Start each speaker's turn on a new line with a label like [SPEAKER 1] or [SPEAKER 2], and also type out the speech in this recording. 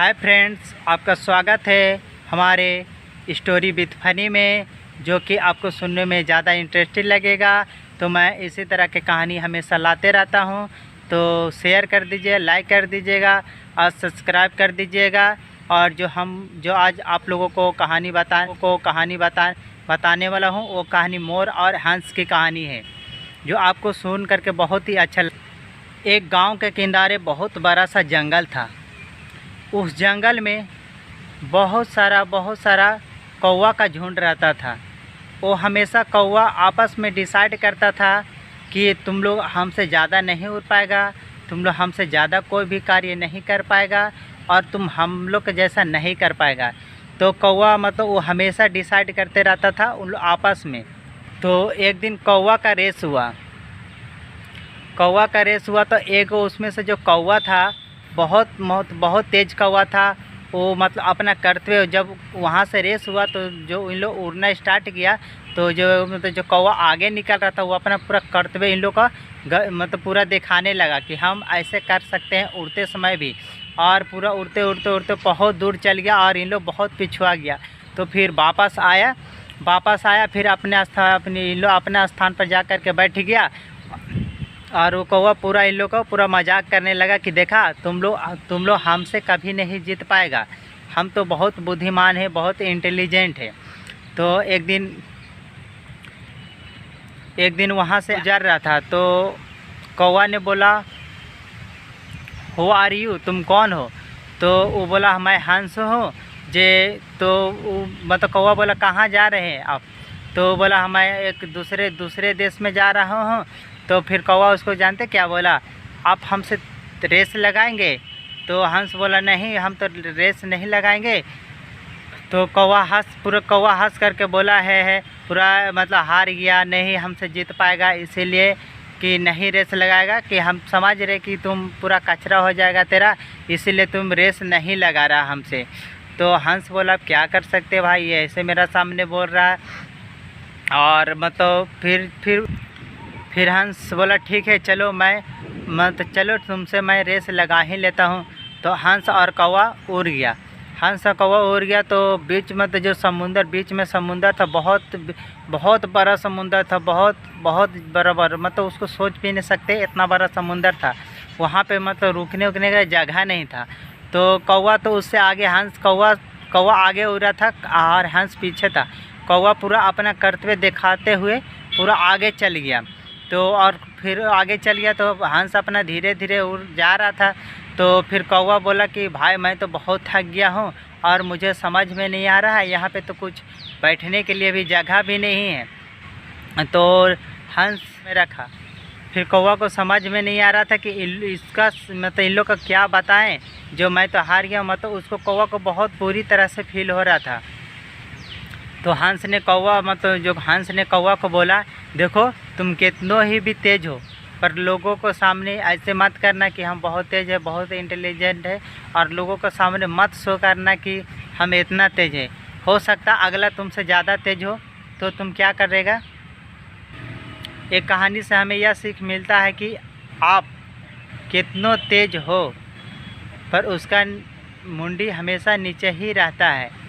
[SPEAKER 1] Hi friends, आपका स्वागत है हमारे स्टोरी विथ फनी में, जो कि आपको सुनने में ज़्यादा इंटरेस्टिंग लगेगा। तो मैं इसी तरह की कहानी हमेशा लाते रहता हूं, तो शेयर कर दीजिए, लाइक कर दीजिएगा और सब्सक्राइब कर दीजिएगा। और जो आज आप लोगों को कहानी बताने वाला हूं, वो कहानी मोर और हंस की कहानी है, जो आपको सुन करके बहुत ही अच्छा। एक गांव के किनारे बहुत बड़ा सा जंगल था। उस जंगल में बहुत सारा कौवा का झुंड रहता था। वो हमेशा कौवा आपस में डिसाइड करता था कि तुम लोग हमसे ज़्यादा नहीं उड़ पाएगा, तुम लोग हमसे ज़्यादा कोई भी कार्य नहीं कर पाएगा और तुम हम लोग के जैसा नहीं कर पाएगा। तो कौवा वो हमेशा डिसाइड करते रहता था उन लोग आपस में। तो एक दिन कौवा का रेस हुआ तो एक उसमें से जो कौवा था, बहुत तेज़ कौवा था। वो अपना करते हुए जब वहाँ से रेस हुआ, तो जो इन लोग उड़ना स्टार्ट किया, तो जो कौवा आगे निकल रहा था, वो अपना पूरा करते हुए इन लोग का पूरा दिखाने लगा कि हम ऐसे कर सकते हैं उड़ते समय भी। और पूरा उड़ते बहुत दूर चल गया और इन लोग बहुत पिछुआ गया। तो फिर वापस आया फिर अपने स्थान पर जा कर के बैठ गया। और वो कौवा पूरा इन लोग को पूरा मजाक करने लगा कि देखा, तुम लोग हमसे कभी नहीं जीत पाएगा, हम तो बहुत बुद्धिमान है, बहुत इंटेलिजेंट है। तो एक दिन वहाँ से गुजर रहा था, तो कौवा ने बोला, हु आर यू, तुम कौन हो? तो वो बोला, मैं हंस हूँ जे। तो कौवा बोला, कहाँ जा रहे हैं आप? तो बोला, मैं एक दूसरे देश में जा रहा हूँ। तो फिर कौवा उसको जानते क्या बोला, आप हमसे रेस लगाएंगे? तो हंस बोला, नहीं, हम तो रेस नहीं लगाएंगे। तो कौवा हंस करके बोला है पूरा हार गया, नहीं हमसे जीत पाएगा, इसीलिए कि नहीं रेस लगाएगा, कि हम समझ रहे कि तुम पूरा कचरा हो जाएगा तेरा, इसीलिए तुम रेस नहीं लगा रहा हमसे। तो हंस बोला, क्या कर सकते भाई, ये ऐसे मेरा सामने बोल रहा है। और फिर हंस बोला, ठीक है, चलो चलो तुमसे मैं रेस लगा ही लेता हूँ। तो हंस और कौवा उड़ गया। तो बीच में जो बीच में समुंदर था, बहुत बड़ा समुंदर था, बहुत बड़ा, उसको सोच भी नहीं सकते, इतना बड़ा समुंदर था। वहाँ पे रुकने का जगह नहीं था। तो कौवा तो उससे आगे, कौवा आगे उड़ रहा था और हंस पीछे था। कौवा पूरा अपना कर्तव्य दिखाते हुए पूरा आगे चल गया। तो और फिर आगे चल गया, तो हंस अपना धीरे धीरे उड़ जा रहा था। तो फिर कौवा बोला कि भाई, मैं तो बहुत थक गया हूँ और मुझे समझ में नहीं आ रहा है, यहाँ पे तो कुछ बैठने के लिए भी जगह भी नहीं है। तो हंस में रखा। फिर कौवा को समझ में नहीं आ रहा था कि इसका इन लोग का क्या बताएं, जो मैं तो हार गया। उसको कौवा को बहुत बुरी तरह से फील हो रहा था। तो हंस ने कौवा को बोला, देखो, तुम कितनों ही भी तेज़ हो, पर लोगों को सामने ऐसे मत करना कि हम बहुत तेज़ है, बहुत इंटेलिजेंट है, और लोगों को सामने मत शो करना कि हम इतना तेज़ है। हो सकता अगला तुमसे ज़्यादा तेज़ हो, तो तुम क्या करेगा? एक कहानी से हमें यह सीख मिलता है कि आप कितनों तेज़ हो, पर उसका मुंडी हमेशा नीचे ही रहता है।